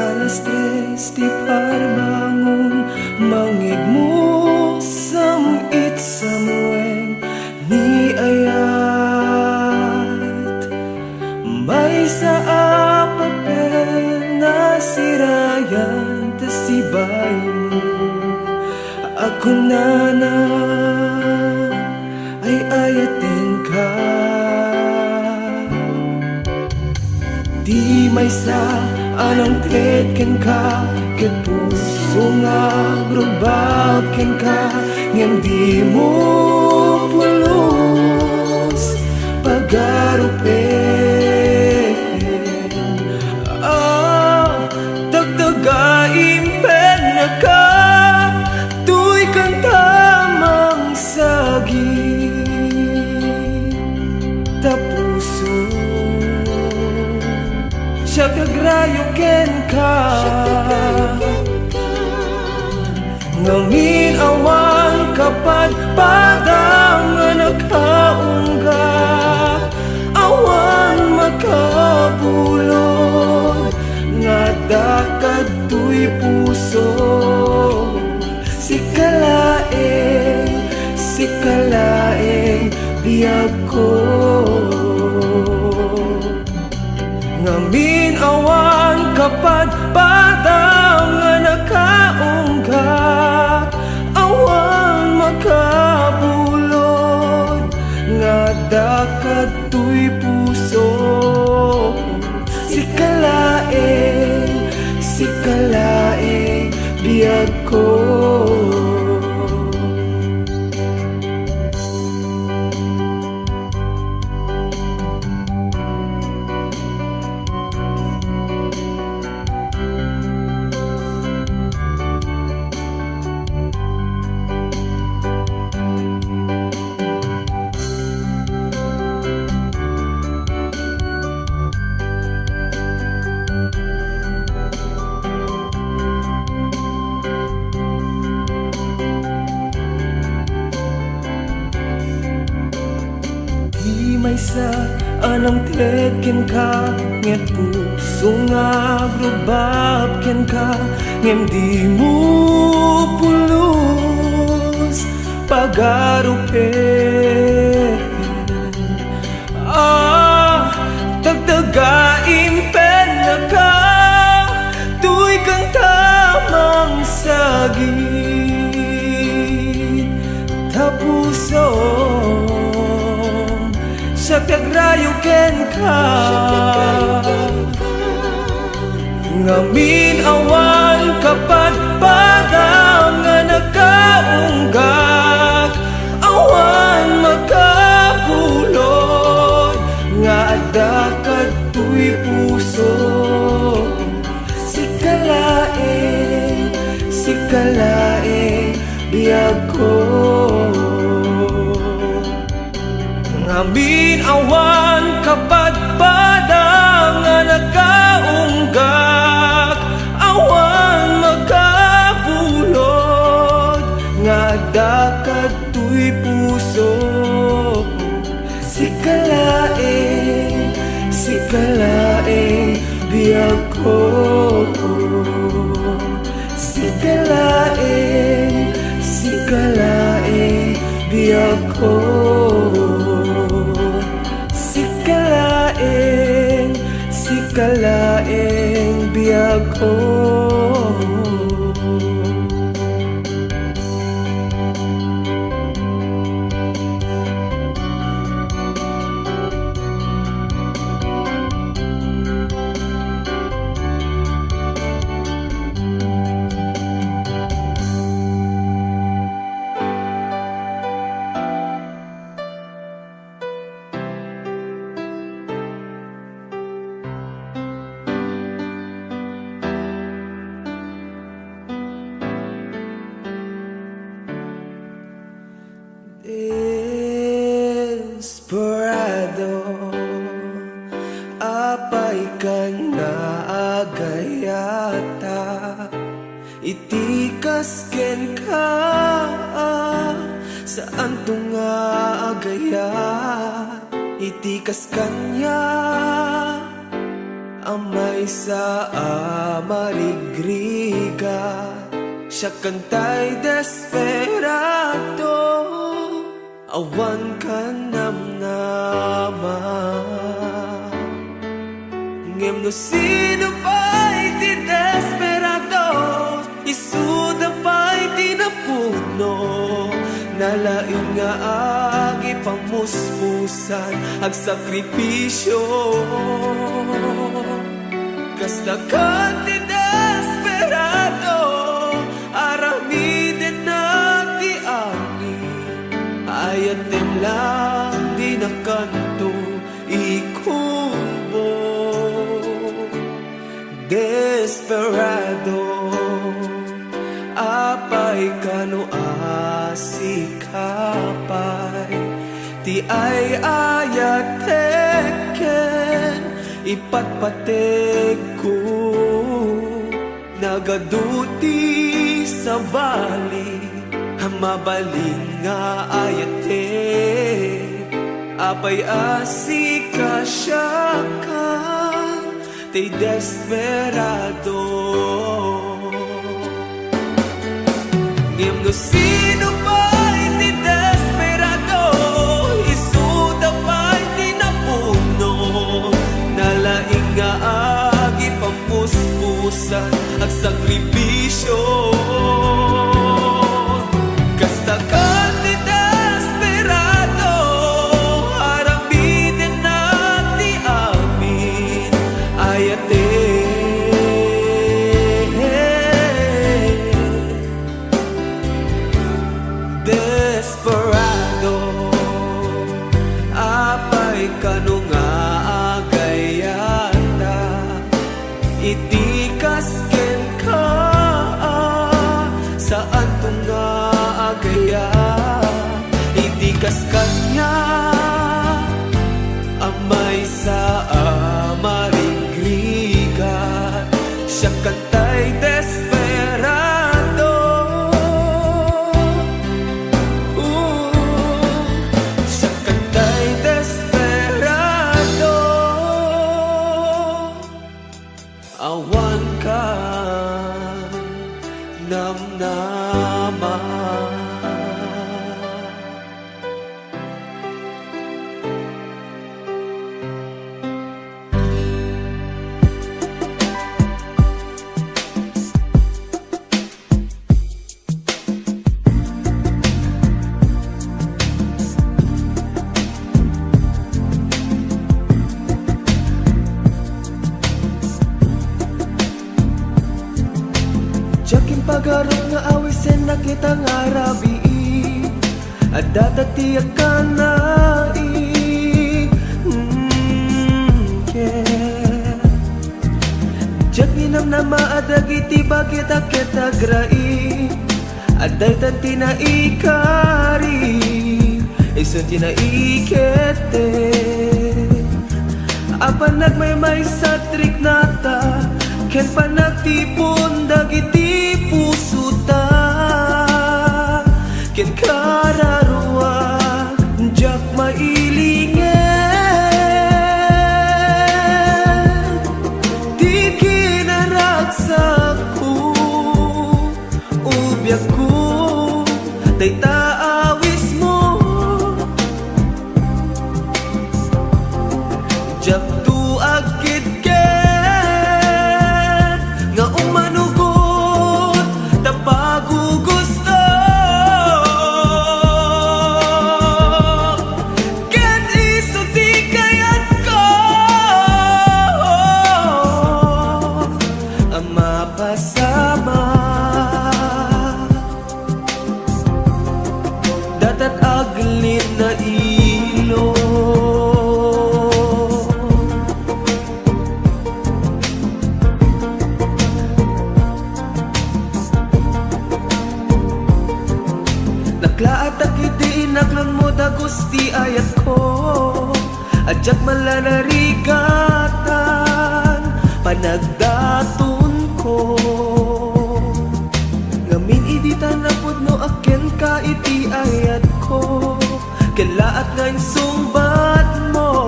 alas 3 di parbangon mangigmo samit samueng ni ayat may sa papel na sirayan ta si bay mo ako nana ay ayatin ka di may sa anong tretken ka ket puso nga grubaken ka ngem di mo pulos pagarupen tagtagain pen na ka tuy kang tamang sagi tapuso siya kagrayo ken ka ngamin awan kapag padang nakaungga awan makabulon nga dakad tuy puso si kalaeng biyag ko ngamin awan kapag padang nakaunggak awan makabulod nga dakad tuy puso si kalaeng biyag ko may sa anang tretken ka nget puso nga grubabken ka ngem di mo pulos pagarupen tagtagain pen na ka tuy kang tamang sagit tapuso siya kagrayo ken ka ngamin awan kapag padang nga nakaunggak awan makabulod nga dakad tuy puso si kalaeng biyag ko ngamin awan kapag padang nga nakaunggak awan makabulod nga dakad tuy puso si kalaeng biyag ko si kalaeng biyag ko si kalaeng biyag ko Desperado apay ka na agayata itikas ken ka saan tunga agaya itikas kanya amay sa amarigriga, siya kantay desperado, awan ka namnama. Ngem no sino pa'y ti desperado, isuda pa'y tinapuno, nalaing nga agi pamuspusan ag sakripisyo. Kasta ka ti desperado, aramiden na ti angin, ayatem lang di nakanto ikumbo. Desperado, apay kano asikapay, ti ay ayateken, ipatpatek ko, nagaduti sa bali, mabaling nga ayatek, apay asika siya ka, ti desperado. Ngem no sino pa'y ti desperado, isuda pa'y tinapuno, nalaing nga agi pamuspusan ag sakripisyo. Kasta ka ti desperado, aramiden na ti amin, ayate. Desperado, apay kano nga agayata, iti kasken ka, saan to nga agaya, iti kaskan niya, amay sa amarigriga, siya kantay desperado. Awan ka namnama. Jakin pagarot nga awisen na kita nga rabi, at datatiyak ka na yeah. Jakin ang namaad iti bakit akita grai, at daytan tinaikari, isun tinaikete, apan nagmay sa trik nata, ken panagtipon dagiti puso ta, ken kararua jak mailingen, di kinaragsak ko, ubyak ko, day taawis mo, jak tuag kitken, nga umanugot tapago gusto, ken iso di kayat ko, ang mapasama, datat aglit na ilo. Naklaat akiti inaklon mo da gusti ayat ko, adjak malanarigatan panagdaton ko, ngamin iditan na pudno aken ka iti ayat ko, kalaat nga sumbat mo,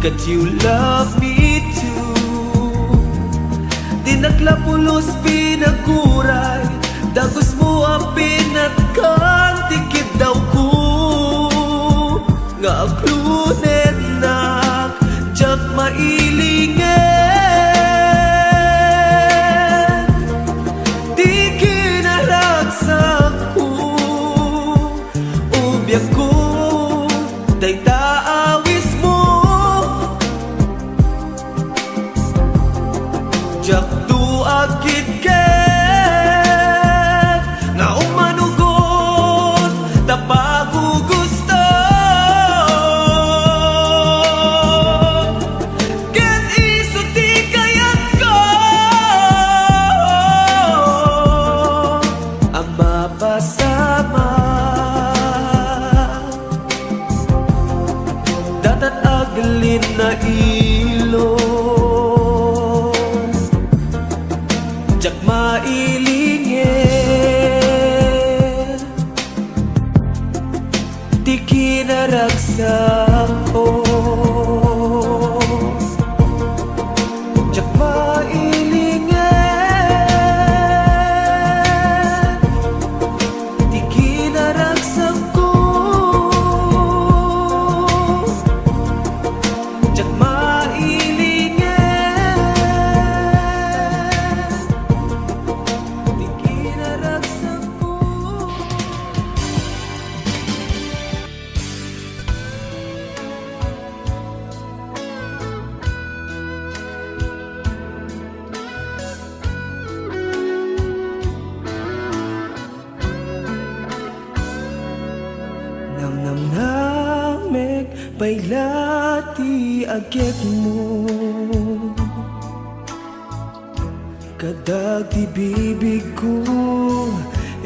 'cause you love me too. Pinaklapulos, pinaguray, dagos mo ang pinatkan, tikid daw ko nga aklunen nak, jak mailingen, di kinaragsak ko, ubyak ko, day taawis mo, jak duagit ket nga umanugot tapago gusto ket iso ti kayat ko ang mapasama datat aglin na ilo jak mailingin, di kinaragsak ko, jak mailingin, di kinaragsak ko, jak mailingin. Namnamek bailati agek mo kadag di bibig ko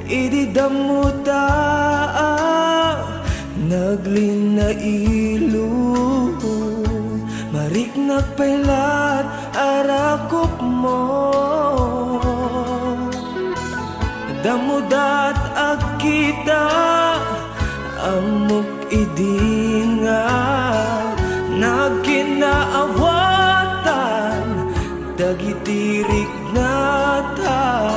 ididamo taa naglin na ilo mariknak pailat arakop mo damudat agkita amok idinga nagkinaawatan dagitirik nata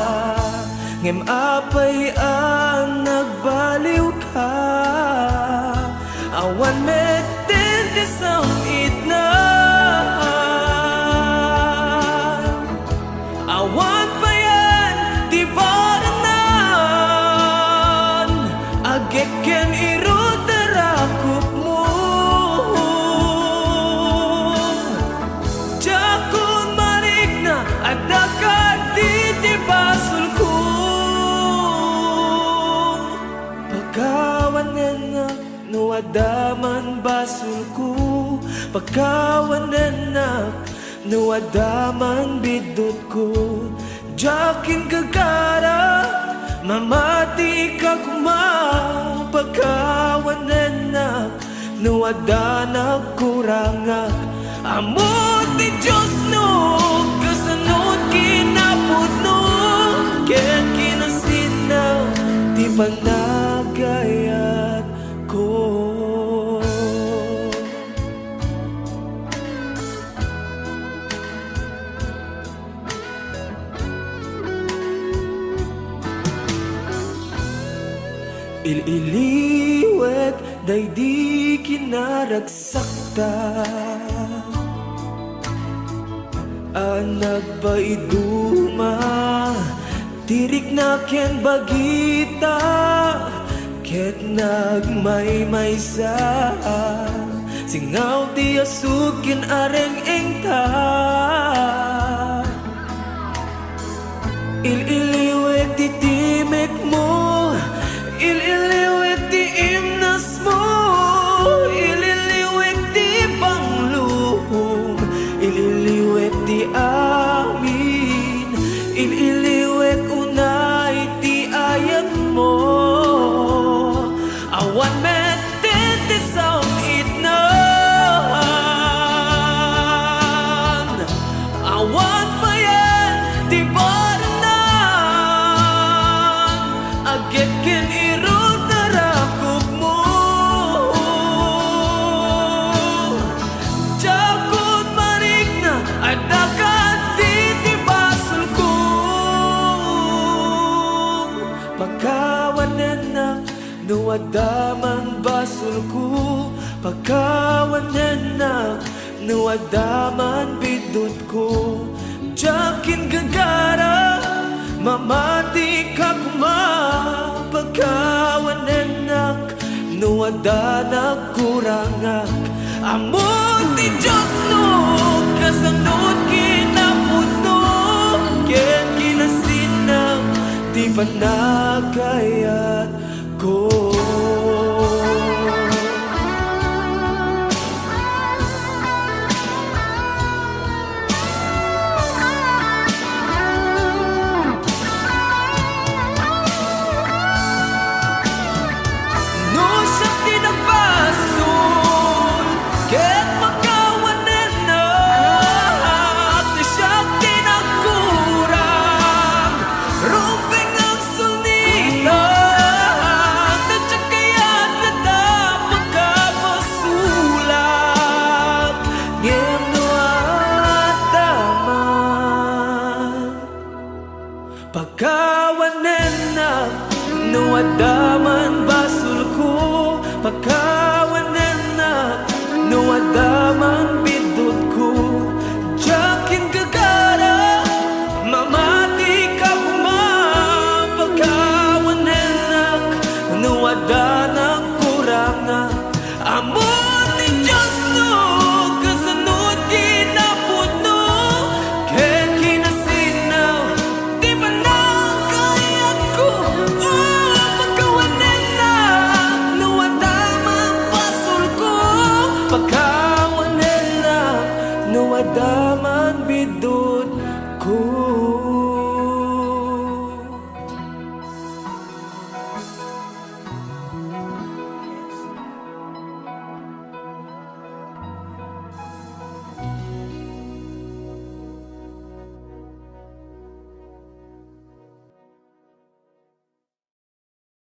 ngem apay ang nagbaliw ka awan metin tisang itnan awan pa yan di baranan ageken irutarakup mo jakun marik na adakan titipasul ko pagkawanan na nuadaman basul ko pagkawanan na nuadaman bidot ko jakin gagara mamati ka kumang pagkawanan na nuwada nagkurangak amot ni Diyos no kasanod kinapod no ken kinasinaw di panagayat ko ililiwet day di kinaragsakta anak ba iduma tirik na ken bagita ket nagmaymaysa singaw ti asukin areng engta ililiwet ti timek mo ililiwet ti imnas mo ililiwet ti pangluhom ililiwet ti amin ililiwet unay ti ayat mo awan metin ti saong itnan awan pa yan ti baranan nuadaman basulku pagkawanenak nuadaman bidot ko jakin gagara mamati ka kuma pagkawanenak nuadanak kurangak amon ti Diyos no kasanod kinapuno ken kinasinang di panagayat ko. Pagkawanenak nuadaman basulku pagka